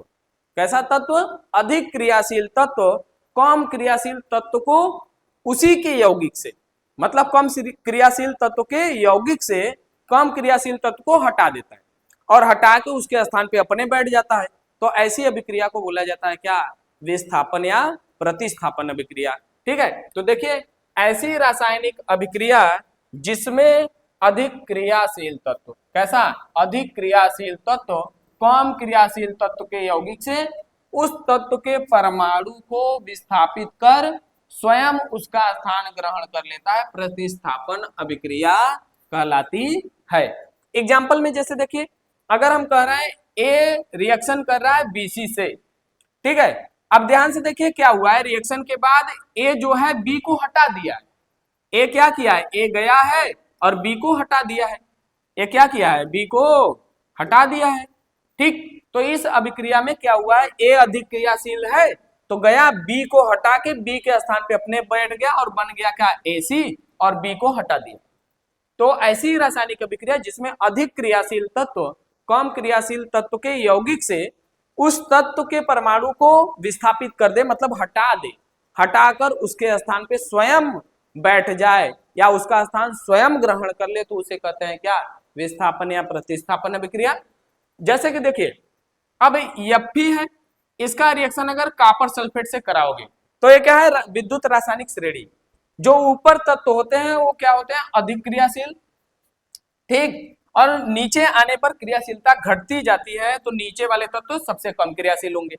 कैसा तत्व, अधिक क्रियाशील तत्व कम क्रियाशील तत्व को उसी के यौगिक से, मतलब कम क्रियाशील तत्व के यौगिक से कम क्रियाशील तत्व को हटा देता है और हटा के उसके स्थान पे अपने बैठ जाता है, तो ऐसी अभिक्रिया को बोला जाता है क्या, विस्थापन या प्रतिस्थापन अभिक्रिया। ठीक है, तो देखिए ऐसी रासायनिक अभिक्रिया जिसमें अधिक क्रियाशील तत्व, कैसा, अधिक क्रियाशील तत्व कम क्रियाशील तत्व के यौगिक से उस तत्व के परमाणु को विस्थापित कर स्वयं उसका स्थान ग्रहण कर लेता है, प्रतिस्थापन अभिक्रिया कहलाती है। एग्जाम्पल में जैसे देखिए, अगर हम कह रहे हैं ए रिएक्शन कर रहा है बीसी से, ठीक है। अब ध्यान से देखिए क्या हुआ है, रिएक्शन के बाद ए जो है बी को हटा दिया। ए क्या किया है, ए गया है और बी को हटा दिया है। ए क्या किया है, बी को हटा दिया है, ठीक। तो इस अभिक्रिया में क्या हुआ है, ए अधिक क्रियाशील है तो गया बी को हटा के बी के स्थान पे अपने बैठ गया और बन गया क्या, एसी, और बी को हटा दिया। तो ऐसी रासायनिक अभिक्रिया जिसमें अधिक क्रियाशील तत्व कम क्रियाशील तत्व के यौगिक से उस तत्व के परमाणु को विस्थापित कर दे, मतलब हटा दे, हटाकर उसके स्थान पे स्वयं बैठ जाए या उसका स्थान स्वयं ग्रहण कर ले, तो उसे कहते हैं क्या, विस्थापन या प्रतिस्थापन अभिक्रिया। जैसे कि देखिए अब Fe है, इसका रिएक्शन अगर कॉपर सल्फेट से कराओगे तो ये क्या है, विद्युत रासायनिक श्रेणी। जो ऊपर तत्व होते हैं वो क्या होते हैं, अधिक क्रियाशील, ठीक, और नीचे आने पर क्रियाशीलता घटती जाती है, तो नीचे वाले तत्व सबसे कम क्रियाशील होंगे।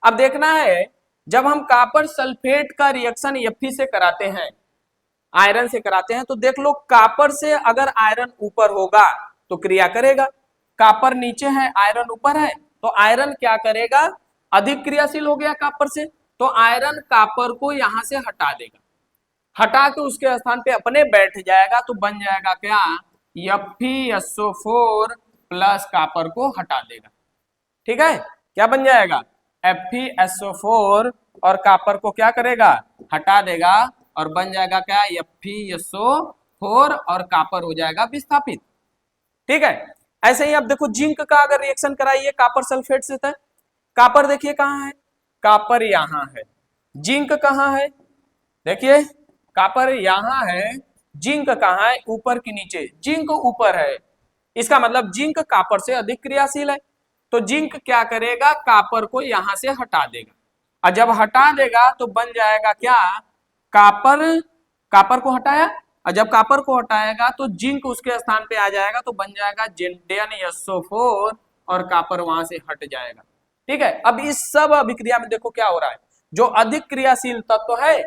अब देखना है जब हम कॉपर सल्फेट का रिएक्शन Fe से कराते हैं, आयरन से कराते हैं, तो देख लो कॉपर से अगर आयरन ऊपर होगा तो क्रिया करेगा, कॉपर नीचे है आयरन ऊपर है, तो आयरन क्या करेगा, अधिक क्रियाशील हो गया कॉपर से, तो आयरन कॉपर को यहां से हटा देगा, हटा के उसके स्थान पे अपने बैठ जाएगा, तो बन जाएगा क्या, FeSO4 प्लस कॉपर को हटा देगा, ठीक है। क्या बन जाएगा, FeSO4 और कॉपर को क्या करेगा, हटा देगा, और बन जाएगा क्या, FeSO4 और कॉपर हो जाएगा विस्थापित, ठीक है। ऐसे ही अब देखो जिंक का अगर रिएक्शन कराइए कॉपर सल्फेट से, तो कॉपर देखिए कहाँ है, कॉपर यहाँ है, जिंक कहाँ है, देखिए कॉपर यहाँ है, जिंक कहाँ है, ऊपर की नीचे, जिंक ऊपर है, इसका मतलब जिंक कॉपर से अधिक क्रियाशील है, तो जिंक क्या करेगा, कॉपर को यहां से हटा देगा, और जब हटा देगा तो बन जाएगा क्या, कॉपर को हटाया, और जब कॉपर को हटाएगा तो जिंक उसके स्थान पे आ जाएगा, तो बन जाएगा ZnSO4 और कॉपर वहां से हट जाएगा, ठीक है। अब इस सब अभिक्रिया में देखो क्या हो रहा है, जो अधिक क्रियाशील तत्व है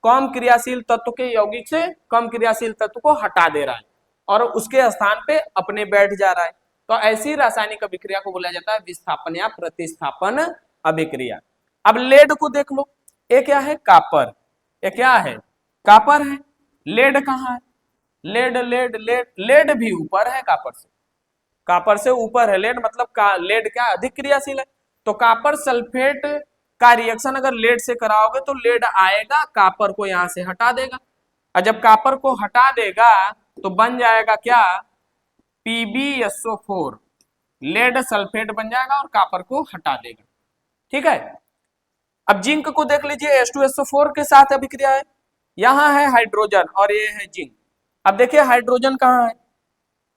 कम क्रियाशील तत्व के यौगिक से कम क्रियाशील तत्व को हटा दे रहा है और उसके स्थान पे अपने बैठ जा रहा है, तो ऐसी रासायनिक अभिक्रिया को बोला जाता है विस्थापन या प्रतिस्थापन अभिक्रिया। अब लेड को देख लो, ये क्या है, कॉपर, ये क्या है, कॉपर है, लेड कहाँ है, लेड लेड लेड लेड भी ऊपर है कॉपर से ऊपर है लेड, मतलब लेड क्या अधिक क्रियाशील है, तो कॉपर सल्फेट का रिएक्शन अगर लेड से कराओगे तो लेड आएगा, कॉपर को यहां से हटा देगा, और जब कॉपर को हटा देगा तो बन जाएगा क्या, PbSO4, लेड सल्फेट बन जाएगा और कॉपर को हटा देगा, ठीक है। अब जिंक को देख लीजिए, H2SO4 के साथ अभिक्रिया है, यहां है हाइड्रोजन और ये है जिंक। अब देखिए हाइड्रोजन कहाँ है,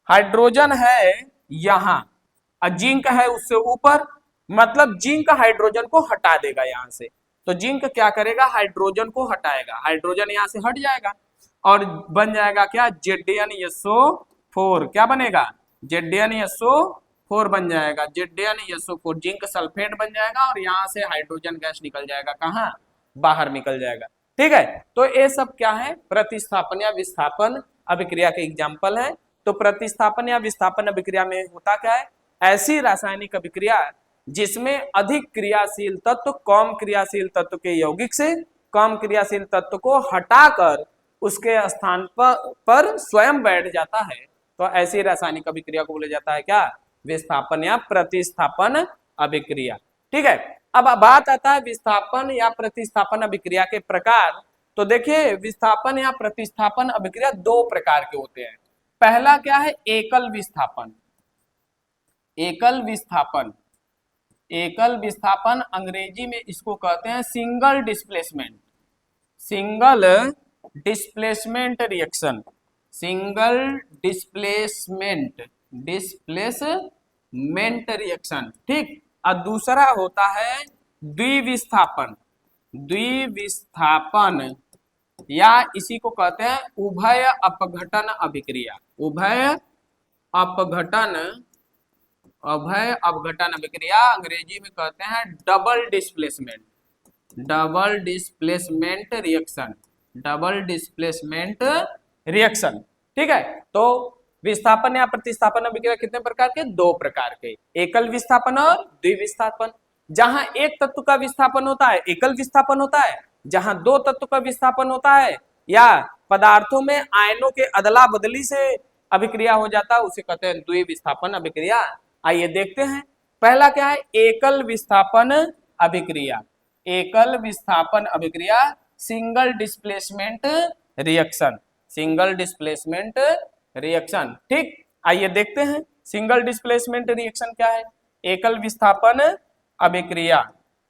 हाइड्रोजन है यहां और जिंक है उससे ऊपर, मतलब जिंक हाइड्रोजन को हटा देगा यहां से, तो जिंक क्या करेगा, हाइड्रोजन को हटाएगा, हाइड्रोजन यहां से हट जाएगा और बन जाएगा क्या, ZnSO4, क्या बनेगा, ZnSO4 बन जाएगा, ZnSO4, जिंक सल्फेट बन जाएगा और यहाँ से हाइड्रोजन गैस निकल जाएगा, कहाँ, बाहर निकल जाएगा, ठीक है। तो ये सब क्या है, प्रतिस्थापन या विस्थापन अभिक्रिया के एग्जाम्पल है। तो प्रतिस्थापन या विस्थापन अभिक्रिया में होता क्या है, ऐसी रासायनिक अभिक्रिया जिसमें अधिक क्रियाशील तत्व कम क्रियाशील तत्व के यौगिक से कम क्रियाशील तत्व को हटाकर उसके स्थान पर स्वयं बैठ जाता है, तो ऐसी रासायनिक अभिक्रिया को बोला जाता है क्या, विस्थापन या प्रतिस्थापन अभिक्रिया, ठीक है। अब बात आता है विस्थापन या प्रतिस्थापन अभिक्रिया के प्रकार। तो देखिए विस्थापन या प्रतिस्थापन अभिक्रिया दो प्रकार के होते हैं। पहला क्या है, एकल विस्थापन, एकल विस्थापन, एकल विस्थापन अंग्रेजी में इसको कहते हैं single displacement, single displacement reaction, single displacement reaction, ठीक। और दूसरा होता है द्विविस्थापन, द्विविस्थापन या इसी को कहते हैं उभय अपघटन अभिक्रिया, उभय अपघटन, अभय अपघटन अभिक्रिया अंग्रेजी में कहते हैं double displacement, double displacement reaction, double displacement reaction, ठीक है। तो विस्थापन या प्रतिस्थापन अभिक्रिया कितने प्रकार के? 2 प्रकार के, एकल विस्थापन और द्विविस्थापन। जहां एक तत्व का विस्थापन होता है एकल विस्थापन होता है, जहां 2 तत्व का विस्थापन होता है या पदार्थों में आयनों के अदला बदली से अभिक्रिया हो जाता है उसे कहते हैं द्विविस्थापन अभिक्रिया। आइए देखते हैं, पहला क्या है? एकल विस्थापन अभिक्रिया। एकल विस्थापन अभिक्रिया, single displacement reaction, single displacement reaction. ठीक, आइए देखते हैं सिंगल डिस्प्लेसमेंट रिएक्शन क्या है। एकल विस्थापन अभिक्रिया,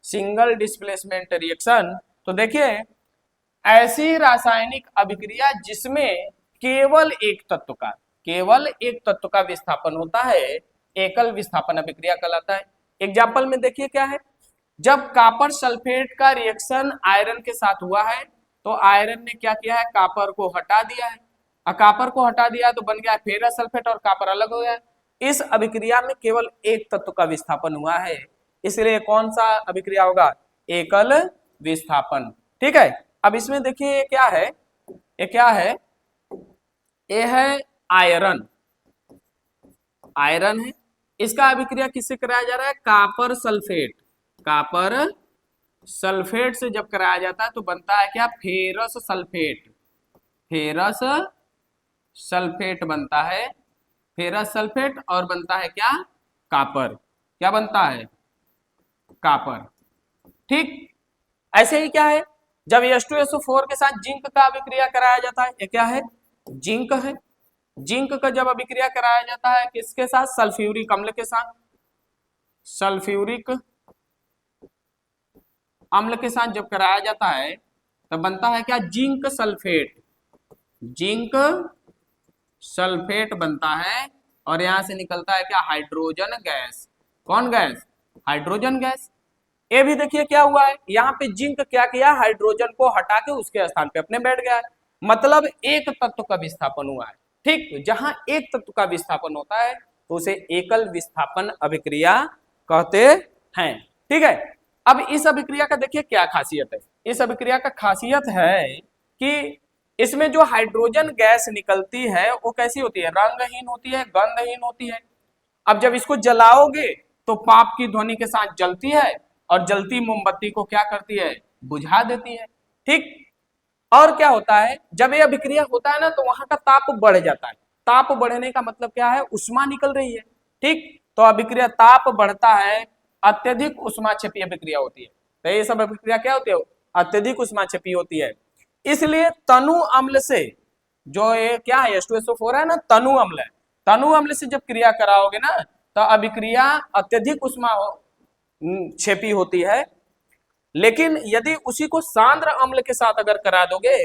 सिंगल डिस्प्लेसमेंट रिएक्शन। तो देखिए, ऐसी रासायनिक अभिक्रिया जिसमें केवल एक तत्व का विस्थापन होता है, एकल विस्थापन अभिक्रिया कहलाता है। एग्जाम्पल में देखिए क्या है, जब कॉपर सल्फेट का रिएक्शन आयरन के साथ हुआ है तो आयरन ने क्या किया है? कॉपर को हटा दिया है, और कॉपर को हटा दिया तो बन गया फेरस सल्फेट और कॉपर अलग हो गया। इस अभिक्रिया में केवल एक तत्व का विस्थापन हुआ है, इसलिए कौन सा अभिक्रिया होगा? एकल विस्थापन। ठीक है, अब इसमें देखिए ये क्या है? ये है आयरन, आयरन है, इसका अभिक्रिया किससे कराया जा रहा है? Copper sulphate. कॉपर सल्फेट से जब कराया जाता है तो बनता है क्या? Ferrous sulphate. फेरस सल्फेट बनता है, फेरस सल्फेट, और बनता है क्या? कॉपर। क्या बनता है? कॉपर। ठीक, ऐसे ही क्या है, जब H2SO4 के साथ जिंक का अभिक्रिया कराया जाता है, ये क्या है? जिंक है। जिंक का जब अभिक्रिया कराया जाता है किसके साथ? सल्फ्यूरिक अम्ल के साथ। सल्फ्यूरिक अम्ल के साथ जब कराया जाता है तब बनता है क्या? Zinc sulphate. जिंक सल्फेट बनता है, और यहां से निकलता है क्या? Hydrogen gas. कौन गैस? Hydrogen gas. ये भी देखिए क्या हुआ है, यहाँ पे जिंक क्या किया? हाइड्रोजन को हटा के उसके स्थान पे अपने बैठ गया है, मतलब एक तत्व का विस्थापन हुआ है। ठीक, जहां एक तत्व का विस्थापन होता है तो उसे एकल विस्थापन अभिक्रिया कहते हैं। ठीक है, अब इस अभिक्रिया का देखिए क्या खासियत है। इस अभिक्रिया का खासियत है कि इसमें जो हाइड्रोजन गैस निकलती है वो कैसी होती है? रंगहीन होती है, गंधहीन होती है। अब जब इसको जलाओगे तो पाप की ध्वनि के साथ जलती है, और जलती मोमबत्ती को क्या करती है? बुझा देती है। ठीक, और क्या होता है, जब ये अभिक्रिया होता है ना तो वहां का ताप बढ़ जाता है। ताप बढ़ने का मतलब क्या है? उष्मा निकल रही है। ठीक, तो अभिक्रिया ताप बढ़ता है, अत्यधिक उष्माक्षेपी अभिक्रिया होती है। तो ये सब अभिक्रिया क्या होती है? अत्यधिक उष्माक्षेपी होती है। इसलिए तनु अम्ल से, जो ये क्या है H2SO4 है ना, तनु अम्ल है, तनु अम्ल से जब क्रिया कराओगे ना तो अभिक्रिया अत्यधिक उष्मा क्षेपी होती है। लेकिन यदि उसी को सांद्र अम्ल के साथ अगर करा दोगे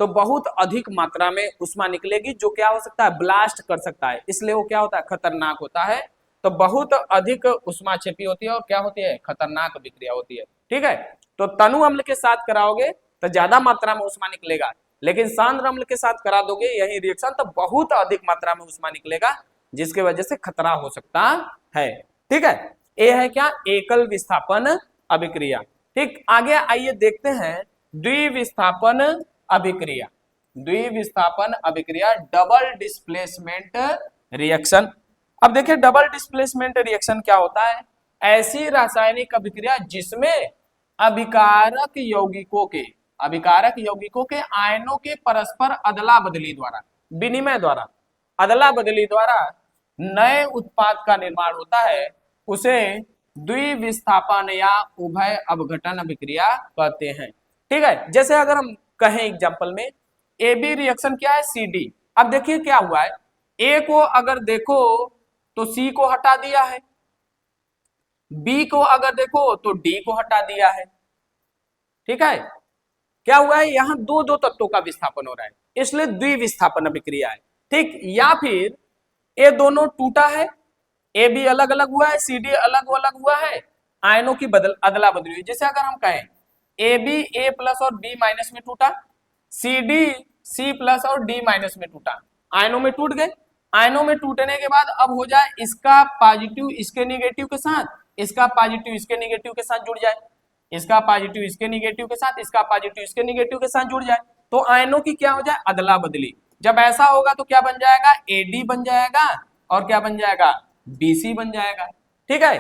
तो बहुत अधिक मात्रा में उष्मा निकलेगी, जो क्या हो सकता है? ब्लास्ट कर सकता है। इसलिए वो क्या होता है? खतरनाक होता है। तो बहुत अधिक उष्मा क्षेपी होती है और क्या होती है? खतरनाक अभिक्रिया होती है। ठीक है, तो तनु अम्ल के साथ कराओगे तो ज्यादा मात्रा में उष्मा निकलेगा, लेकिन सांद्र अम्ल के साथ करा दोगे यही रिएक्शन तो बहुत अधिक मात्रा में उष्मा निकलेगा, जिसके वजह से खतरा हो सकता है। ठीक है, ये है क्या? एकल विस्थापन अभिक्रिया। ठीक, आगे आइए देखते हैं द्विविस्थापन अभिक्रिया। द्विविस्थापन अभिक्रिया, डबल डिस्प्लेसमेंट रिएक्शन। अब देखिए डबल डिस्प्लेसमेंट रिएक्शन क्या होता है? ऐसी रासायनिक अभिक्रिया जिसमें अभिकारक यौगिकों के आयनों के परस्पर अदला बदली द्वारा, विनिमय द्वारा, अदला बदली द्वारा नए उत्पाद का निर्माण होता है, उसे द्विविस्थापन या उभय अपघटन अभिक्रिया कहते हैं। ठीक है, जैसे अगर हम कहें एग्जांपल में AB रिएक्शन क्या है? CD। अब देखिए क्या हुआ है, A को अगर देखो तो C को हटा दिया है, B को अगर देखो तो D को हटा दिया है। ठीक है, क्या हुआ है? यहाँ दो तत्वों का विस्थापन हो रहा है, इसलिए द्विविस्थापन अभिक्रिया है। ठीक, या फिर ये दोनों टूटा है, ए बी अलग अलग हुआ है, सी डी अलग अलग हुआ है, आयनों की अदला बदली हुई। जैसे अगर हम कहें ए बी ए प्लस और बी माइनस में टूटा, सी डी सी प्लस और डी माइनस में टूटा, आयनों में टूट गए। आयनों में टूटने के बाद अब हो जाए इसका पॉजिटिव इसके निगेटिव के साथ, इसका पॉजिटिव इसके निगेटिव के साथ जुड़ जाए, इसका पॉजिटिव इसके निगेटिव के साथ, इसका पॉजिटिव इसके निगेटिव के साथ जुड़ जाए, तो आयनों की क्या हो जाए? अदला बदली। जब ऐसा होगा तो क्या बन जाएगा, एडी बन जाएगा और क्या बन जाएगा, बीसी बन जाएगा। ठीक है,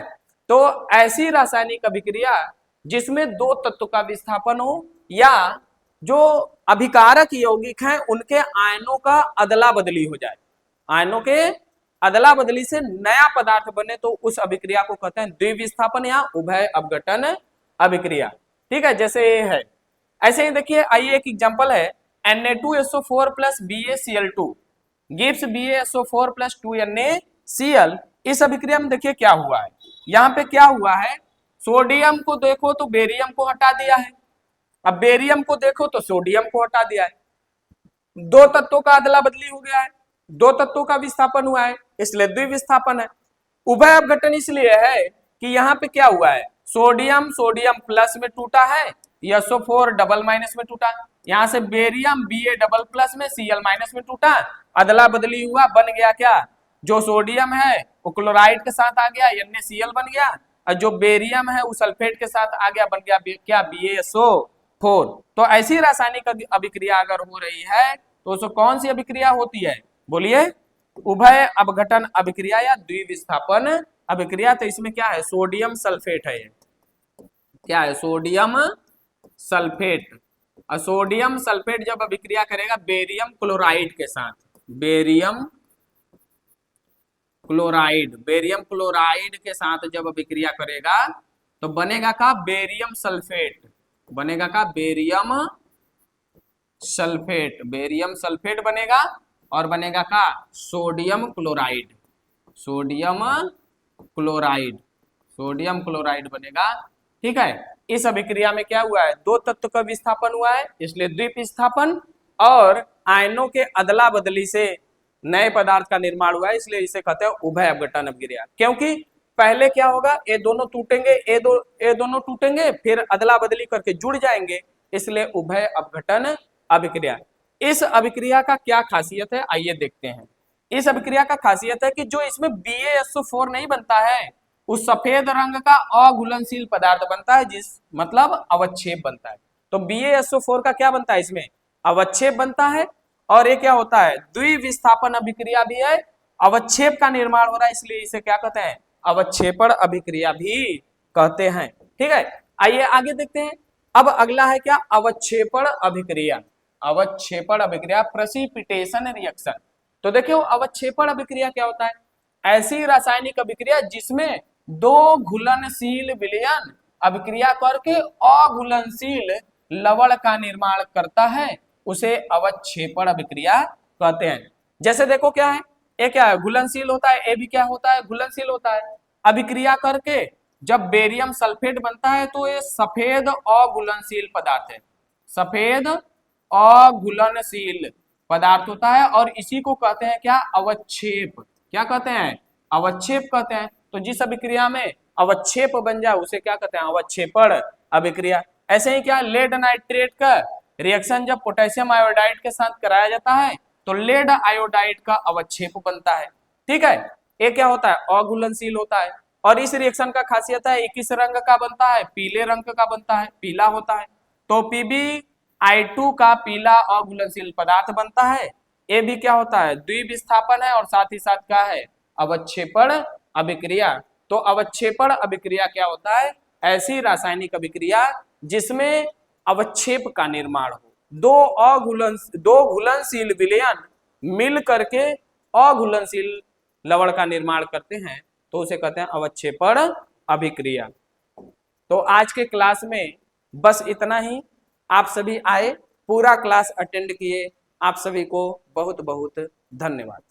तो ऐसी रासायनिक अभिक्रिया जिसमें दो तत्व का विस्थापन हो या जो अभिकारक यौगिक हैं उनके आयनों का अदला बदली हो जाए, आयनों के अदला बदली से नया पदार्थ बने, तो उस अभिक्रिया को कहते हैं द्विविस्थापन या उभय अपघटन अभिक्रिया। ठीक है, जैसे ये है, ऐसे ही देखिए, आइए एक एग्जांपल है, Na2SO4 plus BaCl2 gives BaSO4 plus 2NaCl। इस अभिक्रिया में देखिए क्या हुआ है, यहाँ पे क्या हुआ है, सोडियम को देखो तो बेरियम को हटा दिया है, अब बेरियम को देखो तो सोडियम को हटा दिया है, दो तत्वों का अदला बदली हो गया है, दो तत्वों का विस्थापन हुआ है, इसलिए द्विविस्थापन है। उभय अपघटन इसलिए है कि यहाँ पे क्या हुआ है, सोडियम सोडियम प्लस में टूटा है, SO4 डबल माइनस में टूटा, यहाँ से बेरियम Ba डबल प्लस में Cl माइनस में टूटा, अदला बदली हुआ, बन गया क्या, जो सोडियम है वो क्लोराइड के साथ आ गया NaCl बन गया, और जो बेरियम है वो सल्फेट के साथ आ गया, बन गया क्या, BaSO4। तो ऐसी रासायनिक अभिक्रिया अगर हो रही है तो उसको कौन सी अभिक्रिया होती है, बोलिए, उभय अपघटन अभिक्रिया या द्विविस्थापन अभिक्रिया। तो इसमें क्या है, सोडियम सल्फेट है, क्या है, सोडियम सल्फेट, और सोडियम सल्फेट जब अभिक्रिया करेगा बेरियम क्लोराइड के साथ, बेरियम क्लोराइड के साथ जब अभिक्रिया करेगा तो बनेगा का बेरियम सल्फेट, बनेगा का बेरियम सल्फेट बनेगा, और बनेगा का सोडियम क्लोराइड बनेगा। ठीक है, इस अभिक्रिया में क्या हुआ है, दो तत्व का विस्थापन हुआ है, इसलिए द्विविस्थापन, और आयनों के अदला बदली से नए पदार्थ का निर्माण हुआ है, इसलिए इसे कहते हैं उभय अपघटन अभिक्रिया। क्योंकि पहले क्या होगा, ये दोनों टूटेंगे, ये दोनों टूटेंगे, फिर अदला बदली करके जुड़ जाएंगे, इसलिए उभय अपघटन अभिक्रिया। इस अभिक्रिया का क्या खासियत है, आइए देखते हैं। इस अभिक्रिया का खासियत है कि जो इसमें BaSO4 नहीं बनता है, उस सफेद रंग का अघुलनशील पदार्थ बनता है, जिस मतलब अवक्षेप बनता है। तो BaSO4 का क्या बनता है, इसमें अवक्षेप बनता है, और ये क्या होता है, द्विविस्थापन अभिक्रिया भी है, अवक्षेप का निर्माण हो रहा है, इसलिए इसे क्या कहते हैं, अवक्षेपण अभिक्रिया भी कहते हैं। ठीक है, आइए आगे देखते हैं। अब अगला है क्या, अवक्षेपण अभिक्रिया, प्रेसिपिटेशन रिएक्शन। तो देखिए अवक्षेपण अभिक्रिया क्या होता है, ऐसी रासायनिक अभिक्रिया जिसमें दो घुलनशील विलयन अभिक्रिया करके अघुलनशील लवण का निर्माण करता है, उसे अवक्षेपण अभिक्रिया कहते हैं। जैसे देखो क्या है, ये क्या है, घुलनशील होता है, ये भी क्या होता है, घुलनशील होता है। अभिक्रिया करके जब बेरियम सल्फेट बनता है तो ये सफेद अघुलनशील पदार्थ है, सफेद अघुलनशील पदार्थ होता है, और इसी को कहते हैं क्या, अवक्षेप। क्या कहते हैं, अवक्षेप कहते हैं। तो जिस अभिक्रिया में अवक्षेप बन जाए उसे क्या कहते हैं, अवक्षेपण अभिक्रिया। ऐसे ही क्या, लेड नाइट्रेट का रिएक्शन जब पोटेशियम आयोडाइड के साथ कराया जाता है तो लेड आयोडाइड का अवक्षेप बनता है। ठीक है, ये क्या होता है, अघुलनशील होता है, और इस रिएक्शन का खासियत है किस रंग का बनता है, पीले रंग का बनता है, पीला होता है। तो PbI2 का पीला अघुलनशील पदार्थ बनता है। ये भी क्या होता है, द्विविस्थापन है, और साथ ही साथ क्या है, अवक्षेपण अभिक्रिया। तो अवक्षेपण अभिक्रिया क्या होता है, ऐसी रासायनिक अभिक्रिया जिसमें अवक्षेप का निर्माण हो, दो घुलनशील विलयन मिल करके अघुलनशील लवण का निर्माण करते हैं, तो उसे कहते हैं अवक्षेपण अभिक्रिया। तो आज के क्लास में बस इतना ही। आप सभी आए, पूरा क्लास अटेंड किए, आप सभी को बहुत बहुत धन्यवाद।